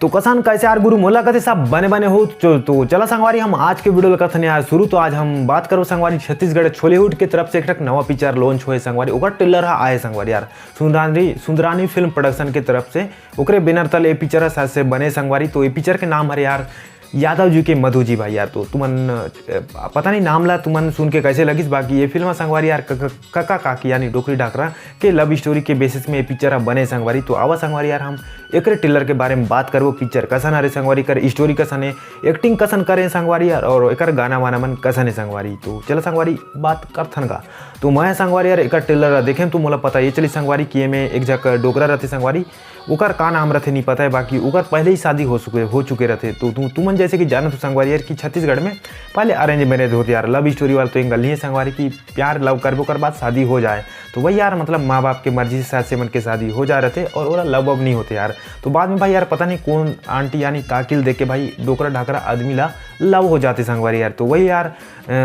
तो कसान कैसे यार गुरु मोला कथे सब बने बने हो तो चला संगवारी हम आज के वीडियो कथन यार शुरू। तो आज हम बात करो संगवारी छत्तीसगढ़ छॉलीवुड के तरफ से एक नवा पिक्चर लॉन्च हुए संगवारी ओकर ट्रेलर आए संगवारी यार सुंदरानी फिल्म प्रोडक्शन के तरफ से ओकरे बैनर तले ये पिक्चर शायद से बने संगवारी। तो ये पिक्चर के नाम है यार यादव जी के मधु जी भाई यार। तो तुमन पता नहीं नाम ला तुमन सुन के कैसे लगिस। बाकी ये फिल्म संगवारी यार कका काकी यानी डोकरी ढाकरा के लव स्टोरी के बेसिस में ये पिक्चर बने संगवारी। तो आवा संगवारी यार हम एक ट्रेलर के बारे में बात करबो। पिक्चर कसन हरे संगवारी कर स्टोरी कसन है एक्टिंग कसन करे संगवारी यार और एक गाना वाना मन कसन है संगवारी। तो चलो संगवारी बात करथन का। तो मैं संगवारी यार एक ट्रेलर देखें तो मोला पता ये चली संगवारी कि में एक जग डोगरा रहते संगवारी ओकर का नाम रहते नहीं पता है। बाकी ओकर पहले ही शादी हो चुके रहते। तो तुमन जैसे कि जाना तो संगवारी यार कि छत्तीसगढ़ में पहले अरेंज मैरिज होते यार लव स्टोरी वाला तो एंगल नहीं है संगवारी की प्यार लव करबो कर बाद शादी हो जाए। तो वही यार मतलब माँ बाप के मर्जी से साथ से मन के शादी हो जा रहे थे और ओला लव अब नहीं होते यार। तो बाद में भाई यार पता नहीं कौन आंटी यानी काकिल देख के भाई डोकरा ढाकरा आदमी ला लव हो जाते संगवारी यार। तो वही यार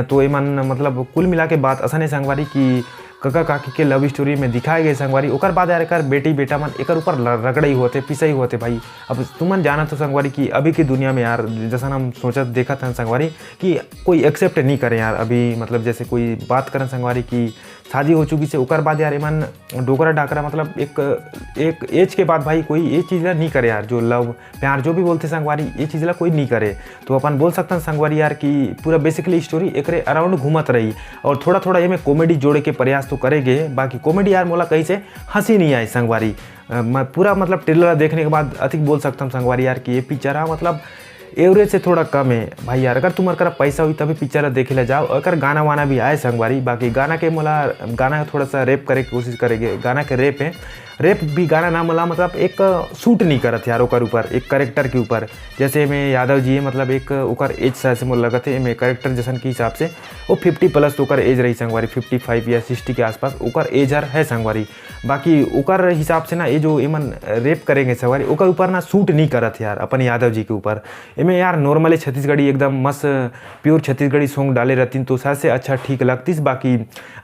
तो ये मन मतलब कुल मिला के बात असन है संगवारी की कका काकी के लव स्टोरी में दिखाए गए संगवारी। ओकर बाद यार एक बेटी बेटा मन एक ऊपर रगड़ई होते पिसई होते भाई। अब तुमन जाना तो संगवारी कि अभी की दुनिया में यार जैसा हम सोचा देखा था संगवारी कि कोई एक्सेप्ट नहीं करे यार। अभी मतलब जैसे कोई बात करें संगवारी की शादी हो चुकी से ओकर बाद यार एमन डोकरा डाकरा मतलब एक एज के बाद भाई कोई ये चीज़ नहीं करे यार जो लव प्यार जो भी बोलते संगवारी ये चीज़ ला कोई नहीं करे। तो अपन बोल सकते हैं संगवारी यार कि पूरा बेसिकली स्टोरी एक अराउंड घूमत रही और थोड़ा थोड़ा ये में कॉमेडी जोड़े के प्रयास तो करेंगे। बाकी कॉमेडी यार मोला कहीं से हंसी नहीं आई संगवारी। मैं पूरा मतलब ट्रेलर देखने के बाद अधिक बोल सकता हूँ संगवारी यार कि ये पिक्चर मतलब एवरेज से थोड़ा कम है भाई यार। अगर तुम्हारे पैसा हुई तभी पिक्चर देखे ला जाओ। अगर गाना वाना भी आए संगवारी बाकी गाना के मोला गाना थोड़ा सा रेप करे की कोशिश करेंगे। गाना के रेप है रेप भी गाना ना मला मतलब एक सूट नहीं करत यार ओकर ऊपर एक करेक्टर के ऊपर। जैसे में यादव जी है मतलब एक ओकर एज से मोल लगत है में करेक्टर जैसन के हिसाब से वो 50 प्लस तो ओकर एज रही संगवारी 55 या 60 के आसपास ओकर एज है संगवारी। बाकी ओकर हिसाब से ना ये जो एमन रेप करेंगे संगवारी ओकर ऊपर ना सूट नहीं करत यार अपन यादव जी के ऊपर। इमें यार नॉर्मली छत्तीसगढ़ी एकदम मस्त प्योर छत्तीसगढ़ी सॉन्ग डाले रहती तो सबसे अच्छा ठीक लगतीस। बाकी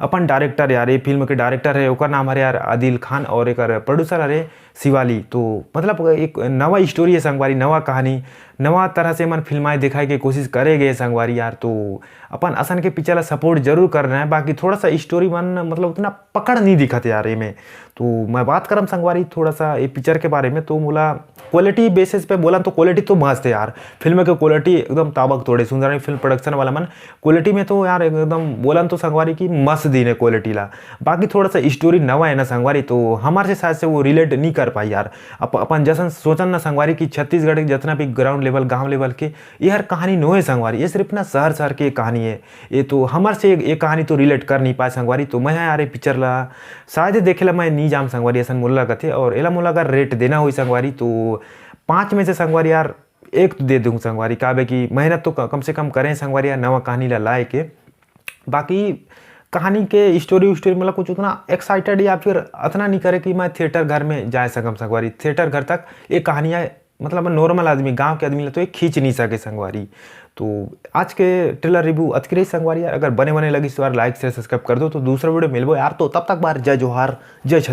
अपन डायरेक्टर यार ये फिल्म के डायरेक्टर है ओकर नाम है यार आदिल खान और एक प्रोड्यूसर अरे शिवाली। तो मतलब एक नवा स्टोरी है संगवारी नवा कहानी नवा तरह से मन फिल्माएं दिखाए की कोशिश करेंगे संगवारी यार। तो अपन असन के पिक्चर सपोर्ट जरूर कर रहे हैं। बाकी थोड़ा सा स्टोरी मन मतलब उतना पकड़ नहीं दिखत यार ये में। तो मैं बात करम संगवारी थोड़ा सा ये पिक्चर के बारे में तो मोला क्वालिटी बेसिस पे बोला तो क्वालिटी तो मस्त है यार। फिल्म की क्वालिटी एकदम ताबक तोड़े सुंदरानी फिल्म प्रोडक्शन वाला मन क्वालिटी में तो यार एकदम बोला तो संगवारी की मस्त दिन है क्वालिटी ला। बाकी थोड़ा सा स्टोरी नवा है ना संगवारी तो हमारे से शायद से वो रिलेट नहीं कर पाई यार। अपन जैसा सोचन ना संगवारी की छत्तीसगढ़ के जितना भी ग्राउंड लेवल गांव लेवल के ये हर कहानी नो है संगवारी ये सिर्फ ना शहर शहर की कहानी है। ये तो हमारे से एक कहानी तो रिलेट कर नहीं पाए संगवारी। तो मैं यार ये पिक्चर ला शायद देखे ला मैं नहीं जाम संगवारी ऐसा मोला कथे और एला मोला अगर रेट देना हुई संगवारी तो 5 में से संगवारी यार 1 तो दे दूँ संगवारी। काबे की मेहनत तो कम से कम करें संगवारी यार नवा कहानी ला लाए के। बाकी कहानी के स्टोरी मतलब कुछ उतना एक्साइटेड या फिर इतना नहीं करे कि मैं थिएटर घर में जा सकम संगवारी। थिएटर घर तक ये कहानियाँ मतलब नॉर्मल आदमी गांव के आदमी तो ये खींच नहीं सके संगवारी। तो आज के ट्रेलर रिव्यू अतकी रही संगवारी यार। अगर बने लगी तो यार लाइक शेयर सब्सक्राइब कर दो। तो दूसरा वीडियो मिलबो यार। तो तब तक बार जय जोहार जय छत्तीसगढ़।